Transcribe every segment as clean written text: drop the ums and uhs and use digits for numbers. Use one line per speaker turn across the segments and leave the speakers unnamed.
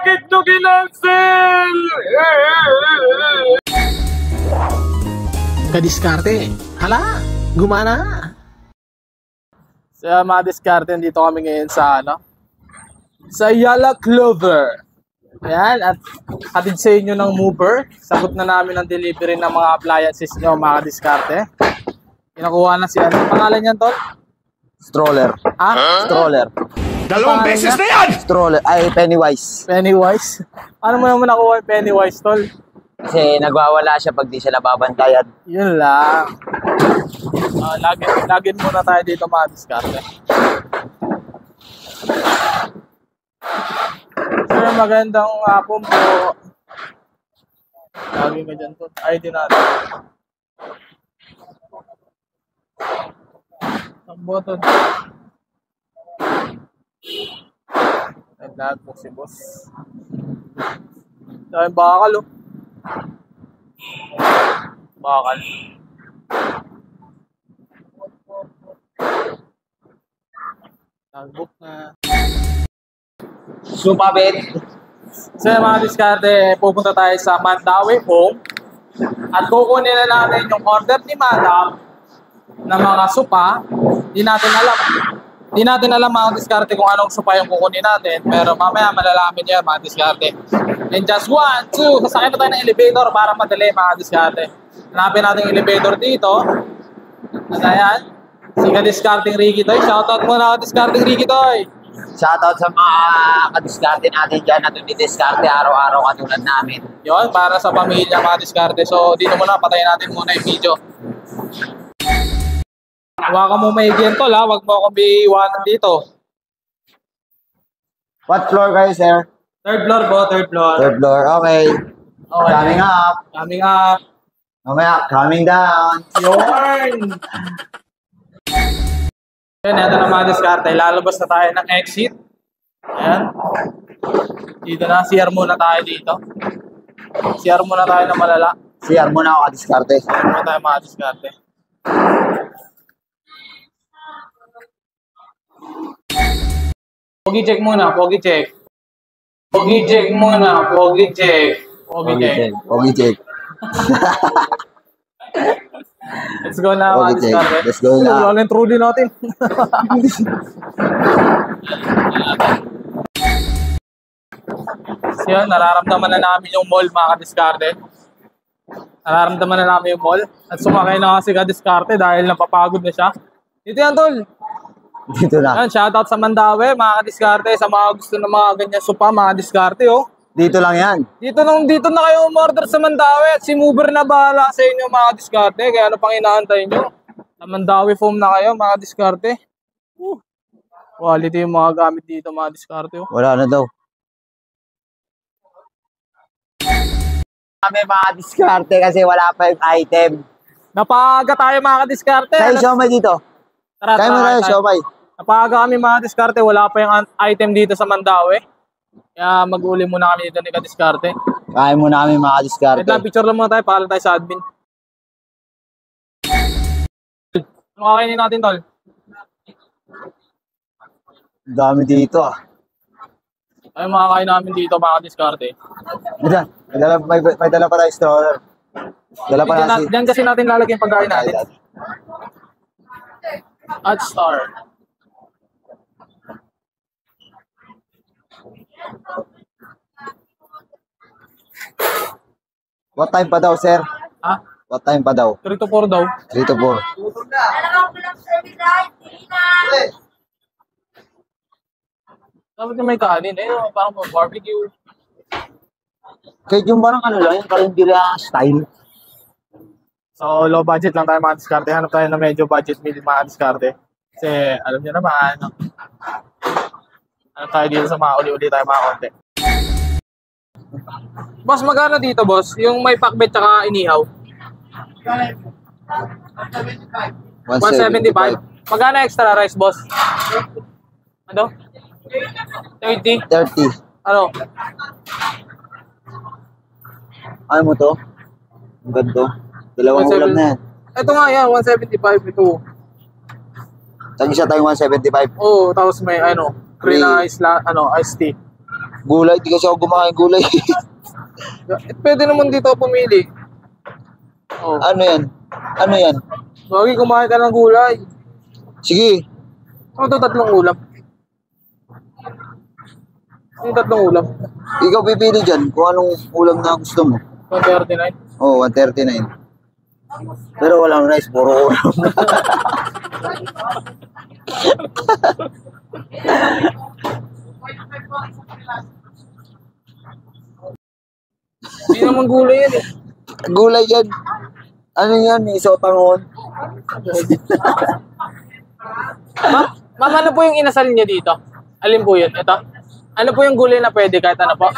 Bakit nyo kinancel?
Kadiskarte. Hala, gumana.
So mga diskarte, dito kami ngayon sa sa Yala Clover. Ayan, at hatid sa inyo ng mover. Sagot na namin ang delivery ng mga appliances nyo, mga diskarte. Kinakuha na si pangalan niyan, Tol?
Stroller.
Ah?
Stroller.
Dalawang beses na yan!
Stroller. Ay, Pennywise.
Pennywise? Paano mo naman nakuha yung Pennywise, Tol?
Kasi nagwawala siya pag di siya nababantayan.
Yun lang. Lagin muna tayo dito, mga diskarte. Sir, magandang hapon po. Lagi ka dyan po. ID natin. Ang button. Naglag po si boss. Dahil bakal, oh. Bakal. Nagbook na.
Supabit.
So mga diskarte, pupunta tayo sa Mandawi Home at kukunin na natin yung order ni Madam ng mga sopa. Di natin alam mga diskarte kung anong sopa yung kukunin natin, pero mamaya malalaman niya mga diskarte. And just 1, 2, sasakay na tayo ng elevator para madali mga diskarte. Hanapin natin yung elevator dito. At ayan, si Kadiskarting Ricky Toy. Shoutout muna Kadiskarting Ricky Toy.
Shoutout sa mga kadiskarte natin dyan na dumidiskarte araw-araw katulad namin.
Yun, para sa pamilya mga diskarte. So dito muna, patayin natin muna yung video. Huwag mo may gentol ha, huwag mo akong biiwanan dito.
What floor kayo, sir?
Third floor po, third floor.
Third floor, okay.
Okay.
Coming up.
Coming up.
Mamaya, coming down.
Yun! Yan, ito na mga diskarte. Lalabas na tayo ng exit. Ayan. Dito na, CR muna tayo dito. CR muna tayo na malala.
CR muna ako kadiskarte.
CR muna tayo mga diskarte. Pogi check muna, pogi check. Pogi check muna, pogi check. Pogi check.
Pogi check.
Let's go na mga
Pogi check.
diskarte.
Let's go na.
Wala yung truly natin. So yun, nararamdaman na namin yung mall mga kadiskarte. Nararamdaman na namin yung mall. At sumakay na kasi kadiskarte dahil napapagod na siya. Dito yan, Tol.
Dito na.
Yan, shoutout sa Mandawi, mga kadiskarte. Sa mga gusto ng mga ganyan sopa, mga diskarte, oh.
Dito lang yan.
Dito na kayo umorder sa Mandawi at si Mover na bahala sa inyo mga diskarte. Kaya ano pang inaantay nyo? Sa Mandawi foam na kayo mga diskarte. Quality yung mga gamit dito mga diskarte. Oh.
Wala na daw. Kami mga diskarte kasi wala pa yung item.
Napaga tayo mga diskarte.
Kaya siomay dito.
Tara,
Kaya mo na yung siomay.
Napaga kami mga diskarte. Wala pa yung item dito sa Mandawi. Kaya mag-uli muna kami dito ni Kadiskarte.
Kaya muna kami mga diskarte.
Wait lang, picture lang muna tayo. Paalam tayo sa admin. Ano kakainin natin, Tol?
Dami dito ah.
Ay, makakain namin dito, mga Kadiskarte.
May dala pa tayo stroller. Dala pa natin.
Diyan kasi natin lalagyan yung pagkain natin. At Star.
What time pa daw, sir?
Ha?
What time pa daw?
3 to 4 daw.
3 to 4.
Dapat yung may kanin. Eh, parang barbecue.
Kahit yung parang ano lang, yung karinderya style.
So, low budget lang tayo mga diskarte. Hanap tayo na medyo budget meal mga diskarte. Kasi, alam niyo naman, ano tayo dito sa mga uli-uli tayo mga konti. Boss, magkano dito, boss? Yung may pakbet tsaka inihaw? 175. Magkano extra rice, boss? Ano? 30?
30.
Ano?
Ano mo to? Ang ganda. Dalawang ulam na yan.
Ito nga yan, 175 ito.
Tag isa tayong 175.
Oo, tapos may ano, green ice, iced tea.
Gulay, di kasi ako kumakain gulay.
Pwede naman dito pumili. Oh.
Ano yan? Ano yan?
Wagi, kumain ka ng gulay.
Sige.
Ano ito, 3 ulam? Ano yung 3 ulam?
Ikaw pipili dyan kung anong ulam na gusto mo.
139.
Oo, 139. Pero walang rice, puro ulam.
Hindi naman gulay yan eh.
Gulay yan. Ano yan? Isotangon.
Ma'am, ano po yung inasal niya dito? Alin po yun? Ito? Ano po yung gulay na pwede kahit ano po?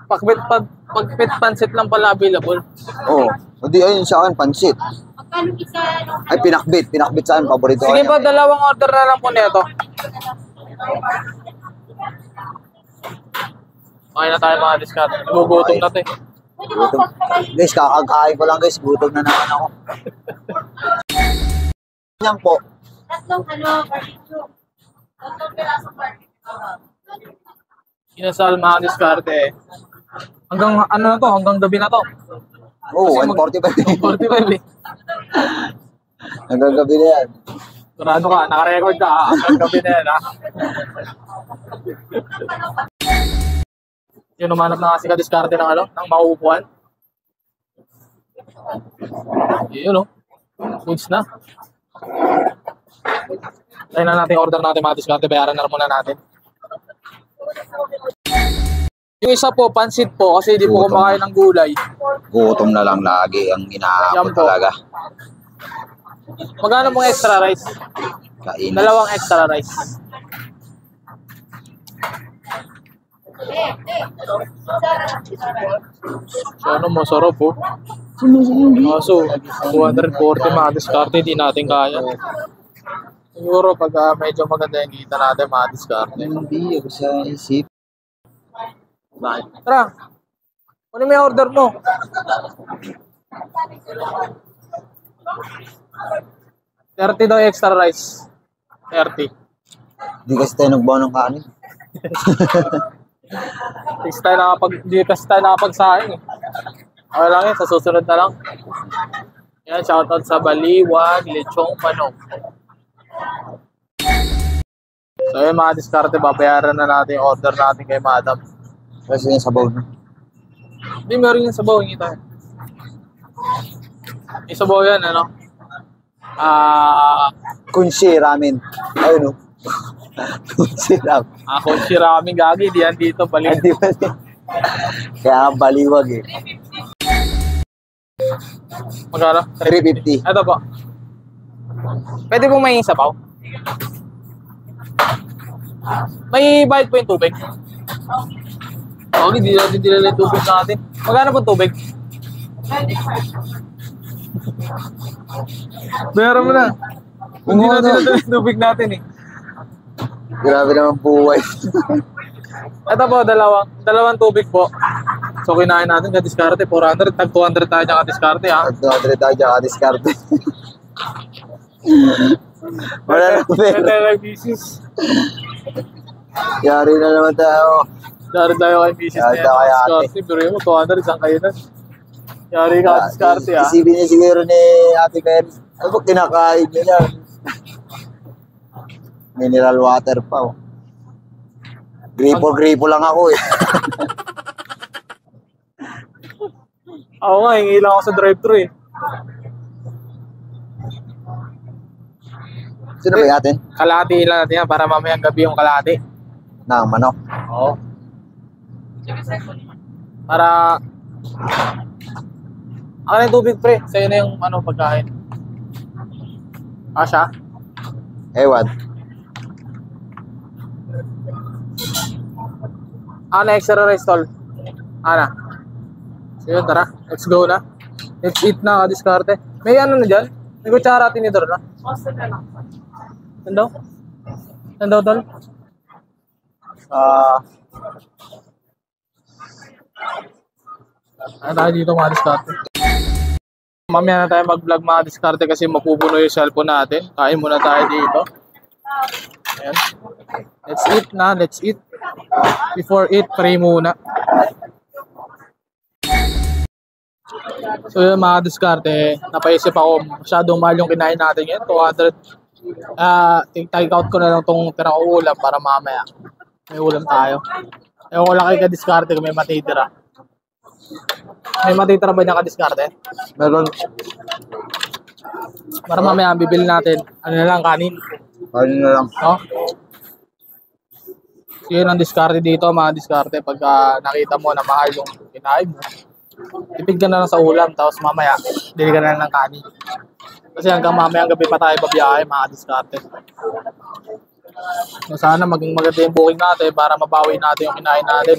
Pagpit pansit lang pala available.
Oo. Hindi, ayun sa akin, pansit. Ay, pinakbit. Pinakbit sa akin, paborito ko
Sige
yan.
po, 2 order na lang po nito. Okay na tayo mga discount. Nagugutom na to eh.
Gutom. Guys, kakakain ko lang guys. Gutom na naman ako. Yan po.
Tatlong barbecue. Tatlong pirasong barbecue.
Inasal mga diskarte eh. Hanggang ano na to? Hanggang gabi na to.
Oo,
Kasi
145.
45 eh.
Hanggang gabi na yan.
Turado ka, naka-record ka ha. Hanggang gabi na yan ha. Yung umanap na kasi ka-diskarte ng ano, ng mauupuan. Yun o. Foods na. Tayo na natin order natin mga diskarte. Bayaran na muna natin. Yung isa po, pansit po, kasi hindi po kumakain ng gulay.
Gutom na lang lagi ang
Yan
inaabot
po.
talaga.
Magkano pong extra rice?
Kain.
2 extra rice. So ano, masarap po. So, 240 mga diskarte, di natin kaya. Siguro pag medyo maganda yung kita natin mga diskarte.
Hindi ako sa isip.
Tara, ano may order mo? 30 daw extra rice. 30.
Hindi kasi tayo nagbawa ng kanin.
Hindi kasi tayo nakapagsahin eh. Okay lang yun, sa susunod na lang. Yan, shoutout sa Baliwag, Lechong Manok. So yun mga diskarte, babayaran na natin yung order natin kay Madam.
Kasi yung sabaw na.
Hindi, meron yung sabaw, hindi tayo. Yung sabaw yan, ano?
Kunshi ramen. Ayun o. Kunshi ramen.
Kung si Rami Gagi, di yan dito, balik.
Hindi ba? Kaya baliwag eh.
Magkano?
350.
Ito po. Pwede pong may sabaw? May bayad po yung tubig? Okay, hindi natin dinala yung tubig natin. Magkano po tubig? Meron mo na. Hindi natin dinala yung tubig natin eh.
Grabe naman buhay.
Ito po, dalawang tubig po. So kinain natin ka-diskarte, 400, tag 200 tayo niya ka-diskarte ha.
200 tayo dyan ka-diskarte. Wala na pera.
Tayo kay Mrs.
Yari na naman tayo.
Yari tayo kay Mrs.
Yari tayo kay ate.
Diskarte, pero yun mo, 200, isang kayo na. Yari ka-diskarte ha.
Isipin niya siguro ni Ate Mary. Ano ba kinakain niya yan? Mineral water pa oh. Gripo lang ako eh.
Ako nga, hingi lang ako sa drive-thru eh.
Sino ba natin?
Kalahati lang natin yan para mamayang gabi yung kalahati.
Ng manok.
Oo. Para... Ako na yung tubig pre, sa'yo na yung ano, pagkain. Asya?
Ewan.
Ana, extra rice tol. Ana. So yun, tara. Let's go na. Let's eat na, diskarte. May ano na dyan? May kutsara tinidor na. Saan daw? Saan daw, tol? Ano tayo dito mga diskarte? Mamaya na tayo mag-vlog mga diskarte kasi mapupuno yung cellphone natin. Kain muna tayo dito. Ayan. Let's eat na, let's eat. Before eat, pray muna. So yun mga diskarte, napaisip ako, masyadong mahal yung kinain natin ngayon, 200. Take out ko na lang itong tirang ulam para mamaya may ulam tayo. Ewan ko lang kayo ka-diskarte kung may matitira. May matitira ba niya ka-diskarte?
Meron.
Para mamaya bibili natin, ano na lang, kanin.
Ano na lang.
No? So yun ang diskarte dito mga diskarte. Pagka nakita mo na mahal yung kinain mo, tipid ka na lang sa ulam, tapos mamaya, bili ka na lang ng kanin. Kasi hanggang mamaya ang gabi pa tayo babiyahe, mga diskarte. So sana maging maganda yung booking natin para mabawi natin yung kinain natin.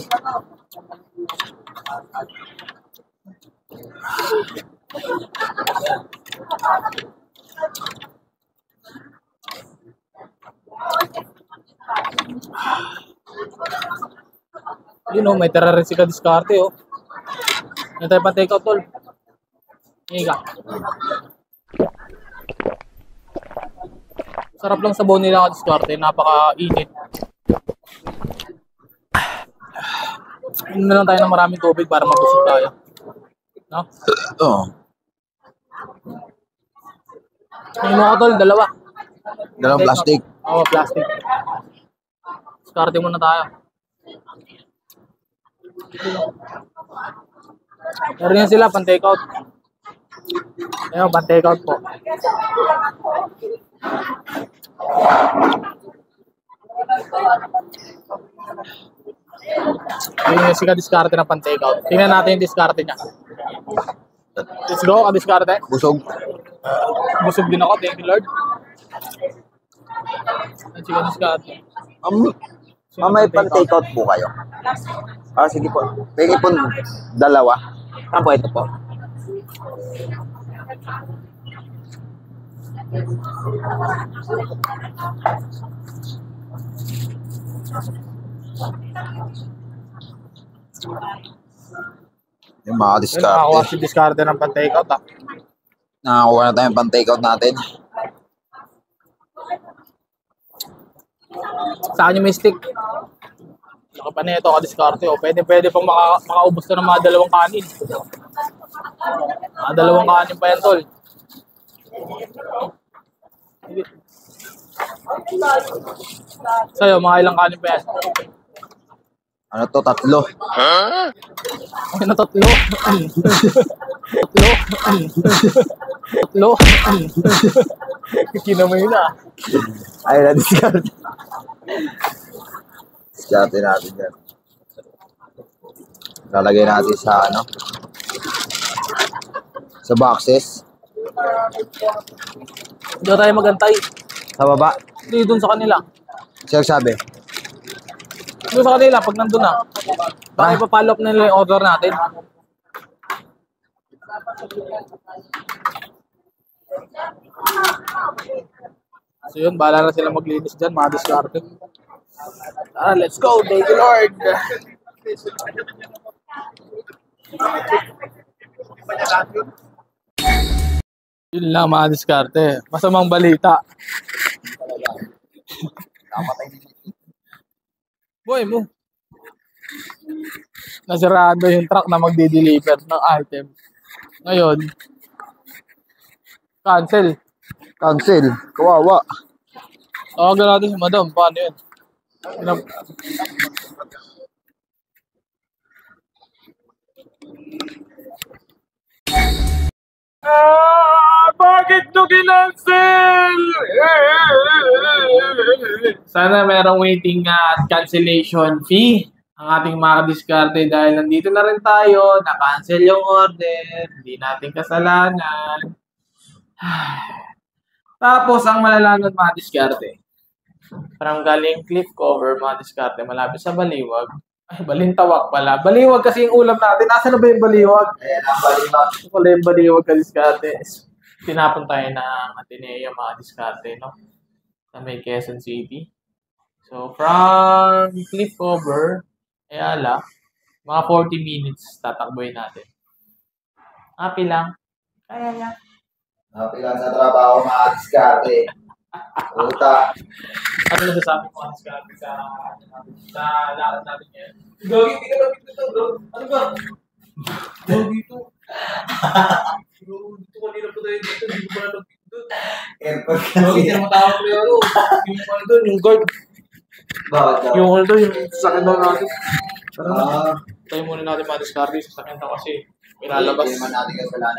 Yun o, may tira rin si ka-diskarte o. Yan tayo pa take out tol. Higa. Sarap lang sabaw nila ka-diskarte, napaka-init. Inom na lang tayo ng maraming tubig para mabusog tayo. No?
Oo.
Inom ako tol, dalawa.
Dalawang plastic.
Oo, plastic. Diskarte muna tayo. Meron yan sila, pan-take out. Ayun, pan-take out po. Ayun yung sika diskarte na pan-take out. Tingnan natin yung diskarte niya. Let's go, ka-diskarte.
Busog.
Busog din ako, thank you Lord. Ang sika diskarte.
May pan-take out po kayo. Sige po. Pwede po dalawa.
Ano po ito po?
Yung mga
Ayun, nakakuha si diskarte ng pan-take out ah.
Nakakuha na tayong pan-take out natin.
Saan yung may stick? Saka pa na ito ka-diskarte o. Pwede pang makaubos na ng mga dalawang kanin. Mga dalawang kanin pa yan tol. Sa'yo, mga ilang kanin pa yan?
Ano to? 3.
Ay, na tatlo. Tatlo. Kinamay na.
Ay, na-discard. Discard natin yan. Lalagay natin sa ano? Sa boxes.
Hindi tayo magantay.
Sa baba.
Hindi, dun sa kanila.
Siya sabi.
Doon sa kanila, pag nandun na. Baka ipapollow up nila yung order natin. So yun, bahala na sila maglinis dyan, mga diskarte. Let's go, thank you Lord! Yun lang mga diskarte. Masamang balita. Boy mo. Nasirado yung truck na magdi-deliver ng item. Ngayon, cancel.
Cancel. Kawawa.
Tawagan natin si madam. Paano yun? Bakit nyo kinancel? Sana merong waiting at cancellation fee ang ating mga diskarte dahil nandito na rin tayo, na-cancel yung order, hindi natin kasalanan. Tapos, ang malalaman mga diskarte, parang galing cliff cover mga diskarte, malapit sa Baliwag. Ay, Balintawak pala. Baliwag kasi yung ulam natin. Nasaan na ba yung Baliwag?
Ayan ang baliwag.
Wala yung Baliwag ka diskarte. Tinapon tayo ng Ateneo mga diskarte, no? Sa may Quezon City. So, from cliff cover, Ayala, mga 40 minutes tatakboy natin. Happy lang. Kaya yan.
Napilan sa trabaho mga diskarte. Puta.
Ano nasasabi mo ang diskarte sa lakad natin ngayon? Gagi, hindi ka lang dito, bro. Ano ba? Gagi dito. Dito kanina po tayo dito, hindi ko pala nagpito.
Airport
Gagi, hindi naman tawag ko yung yung ano doon, yung guard.
Bakit daw?
Yung ano doon, yung sakit daw natin.
Ah.
Tayo muna natin mga diskarte sa sakit na kasi may lalabas.
Hindi naman natin kasalanan.